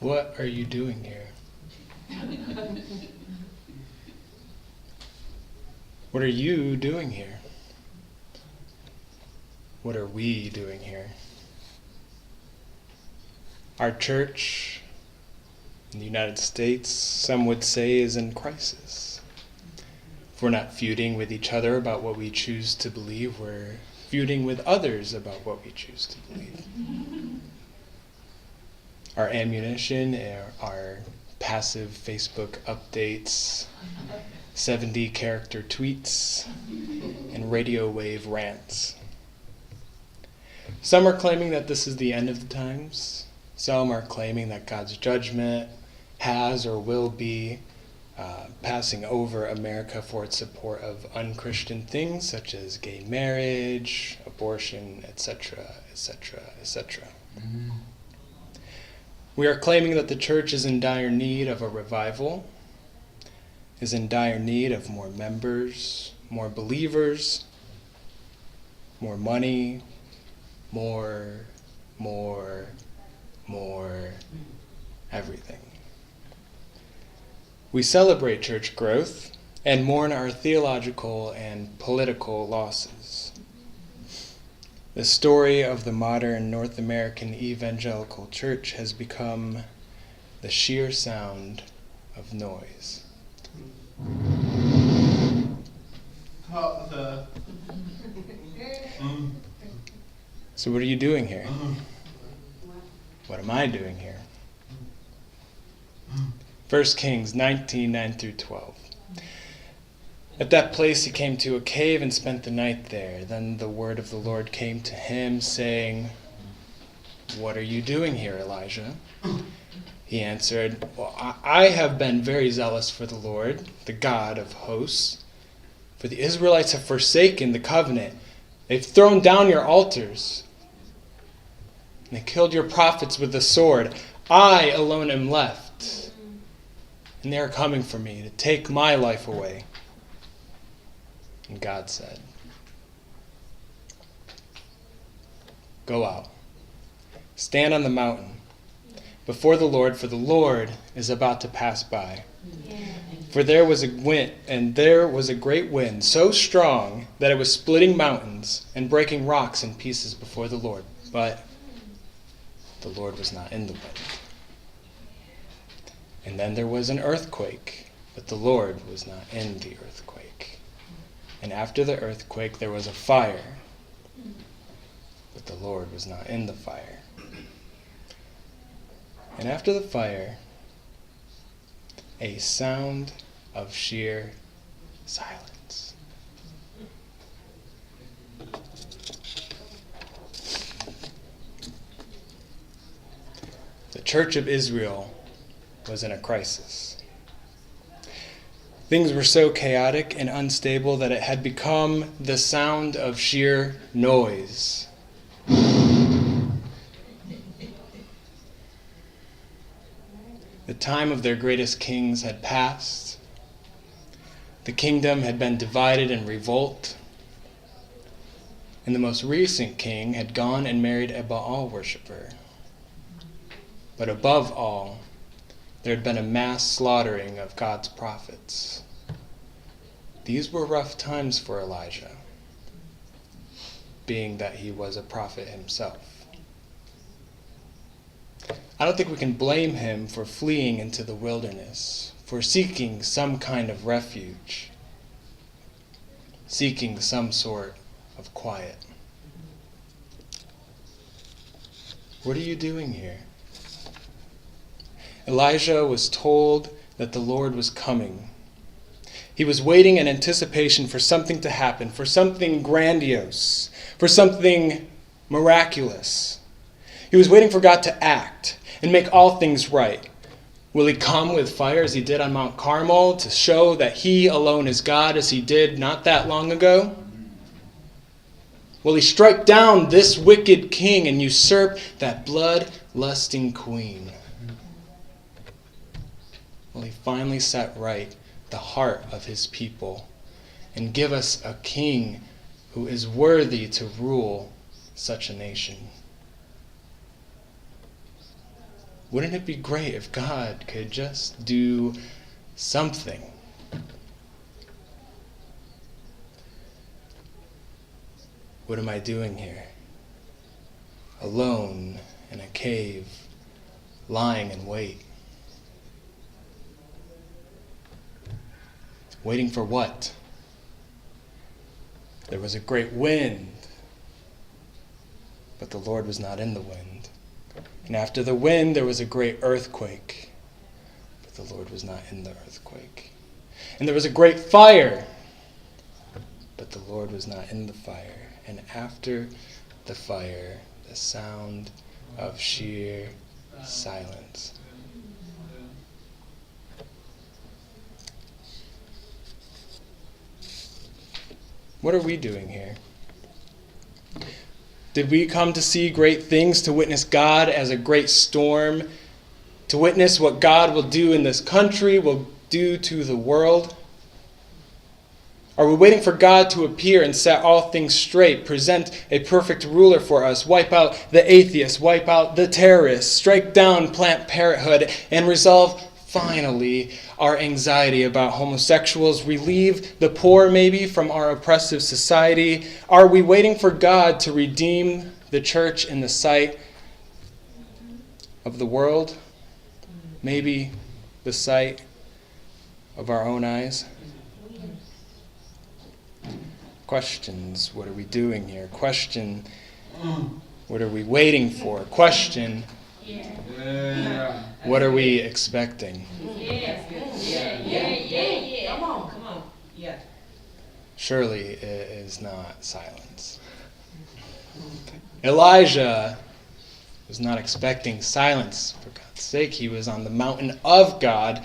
What are you doing here? What are you doing here? What are we doing here? Our church in the United States, some would say, is in crisis. If we're not feuding with each other about what we choose to believe, we're feuding with others about what we choose to believe. Our ammunition, our passive Facebook updates, 70-character tweets, and radio wave rants. Some are claiming that this is the end of the times. Some are claiming that God's judgment has or will be passing over America for its support of unchristian things such as gay marriage, abortion, etc., etc., etc. We are claiming that the church is in dire need of a revival, is in dire need of more members, more believers, more money, more, everything. We celebrate church growth and mourn our theological and political losses. The story of the modern North American evangelical church has become the sheer sound of noise. So what are you doing here? What am I doing here? 1 Kings 19, 9 through 12. At that place he came to a cave and spent the night there. Then the word of the Lord came to him, saying, "What are you doing here, Elijah?" He answered, "Well, I have been very zealous for the Lord, the God of hosts. For the Israelites have forsaken the covenant. They've thrown down your altars. And they killed your prophets with the sword. I alone am left. And they are coming for me to take my life away." And God said, "Go out, stand on the mountain before the Lord, for the Lord is about to pass by." For there was a great wind, so strong that it was splitting mountains and breaking rocks in pieces before the Lord. But the Lord was not in the wind. And then there was an earthquake, but the Lord was not in the earthquake. And after the earthquake there was a fire, but the Lord was not in the fire. And after the fire, a sound of sheer silence. The Church of Israel was in a crisis. Things were so chaotic and unstable that it had become the sound of sheer noise. The time of their greatest kings had passed. The kingdom had been divided in revolt. And the most recent king had gone and married a Baal worshiper. But above all, there had been a mass slaughtering of God's prophets. These were rough times for Elijah, being that he was a prophet himself. I don't think we can blame him for fleeing into the wilderness, for seeking some kind of refuge, seeking some sort of quiet. What are you doing here? Elijah was told that the Lord was coming. He was waiting in anticipation for something to happen, for something grandiose, for something miraculous. He was waiting for God to act and make all things right. Will he come with fire as he did on Mount Carmel to show that he alone is God as he did not that long ago? Will he strike down this wicked king and usurp that blood-lusting queen? Will he finally set right the heart of his people and give us a king who is worthy to rule such a nation? Wouldn't it be great if God could just do something? What am I doing here? Alone in a cave, lying in wait. Waiting for what? There was a great wind, but the Lord was not in the wind. And after the wind, there was a great earthquake, but the Lord was not in the earthquake. And there was a great fire, but the Lord was not in the fire. And after the fire, the sound of sheer silence. What are we doing here? Did we come to see great things, to witness God as a great storm, to witness what God will do in this country, will do to the world? Are we waiting for God to appear and set all things straight, present a perfect ruler for us, wipe out the atheists, wipe out the terrorists, strike down Planned Parenthood, and resolve finally our anxiety about homosexuals, relieve the poor maybe from our oppressive society? Are we waiting for God to redeem the church in the sight of the world? Maybe the sight of our own eyes? Questions, what are we doing here? Question, what are we waiting for? Question, what are we expecting? Come on. Yeah. Surely it is not silence. Elijah was not expecting silence, for God's sake. He was on the mountain of God,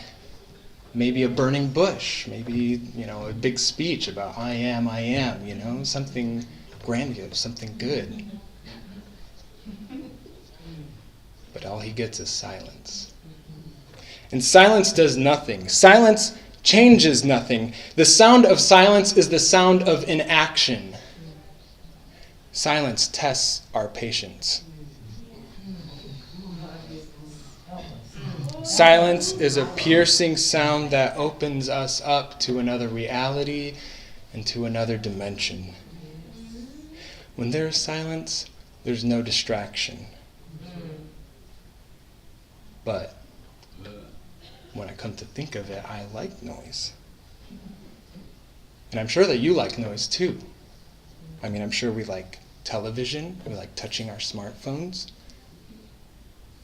maybe a burning bush, maybe, a big speech about I am, something grandiose, something good. But all he gets is silence. And silence does nothing. Silence changes nothing. The sound of silence is the sound of inaction. Silence tests our patience. Silence is a piercing sound that opens us up to another reality and to another dimension. When there is silence, there's no distraction. But when I come to think of it, I like noise. And I'm sure that you like noise too. I'm sure we like television, we like touching our smartphones.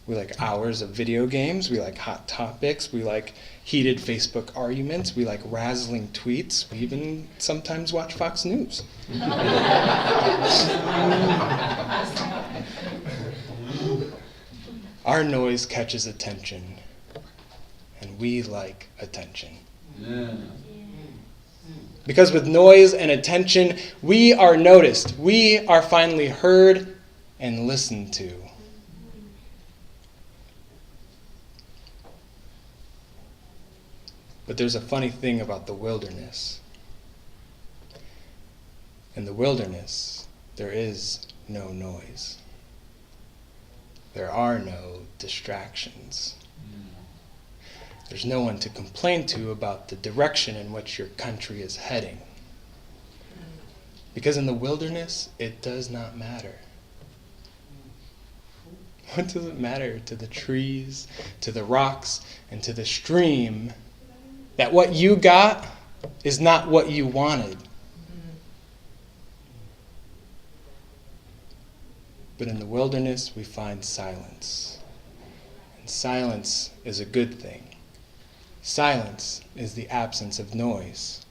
We like hours of video games, we like hot topics, we like heated Facebook arguments, we like razzling tweets, we even sometimes watch Fox News. Our noise catches attention, and we like attention. Yeah. Because with noise and attention, we are noticed. We are finally heard and listened to. But there's a funny thing about the wilderness. In the wilderness, there is no noise. There are no distractions. There's no one to complain to about the direction in which your country is heading. Because in the wilderness, it does not matter. What does it matter to the trees, to the rocks, and to the stream that what you got is not what you wanted? But in the wilderness, we find silence. And silence is a good thing. Silence is the absence of noise,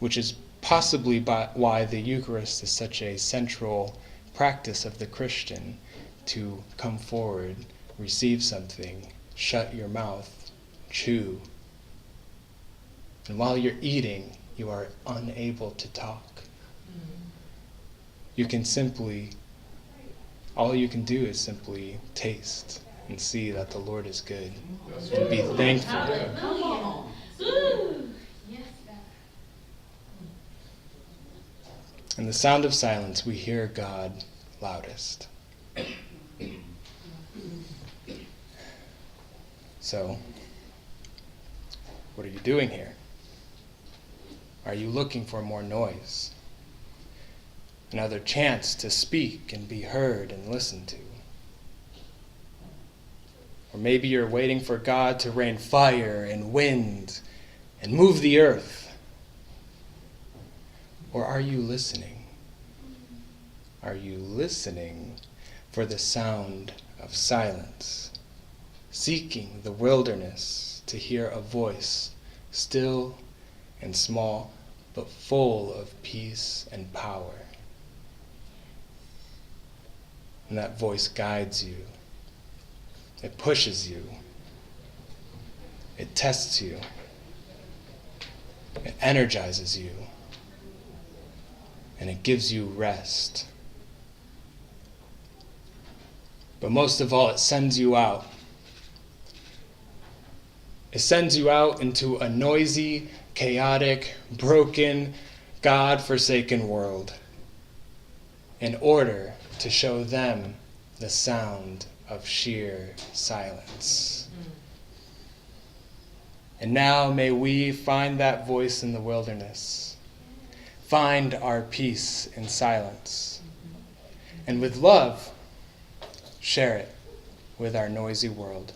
which is possibly why the Eucharist is such a central practice of the Christian, to come forward, receive something, shut your mouth, chew. And while you're eating, you are unable to talk. All you can do is simply taste and see that the Lord is good and be thankful. Come on. In the sound of silence, we hear God loudest. So, what are you doing here? Are you looking for more noise? Another chance to speak and be heard and listened to? Or maybe you're waiting for God to rain fire and wind and move the earth. Or are you listening? Are you listening for the sound of silence, seeking the wilderness to hear a voice, still and small, but full of peace and power? And that voice guides you. It pushes you. It tests you. It energizes you. And it gives you rest. But most of all, it sends you out. It sends you out into a noisy, chaotic, broken, God-forsaken world in order to show them the sound of sheer silence. And now may we find that voice in the wilderness, find our peace in silence, and with love, share it with our noisy world.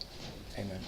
Amen.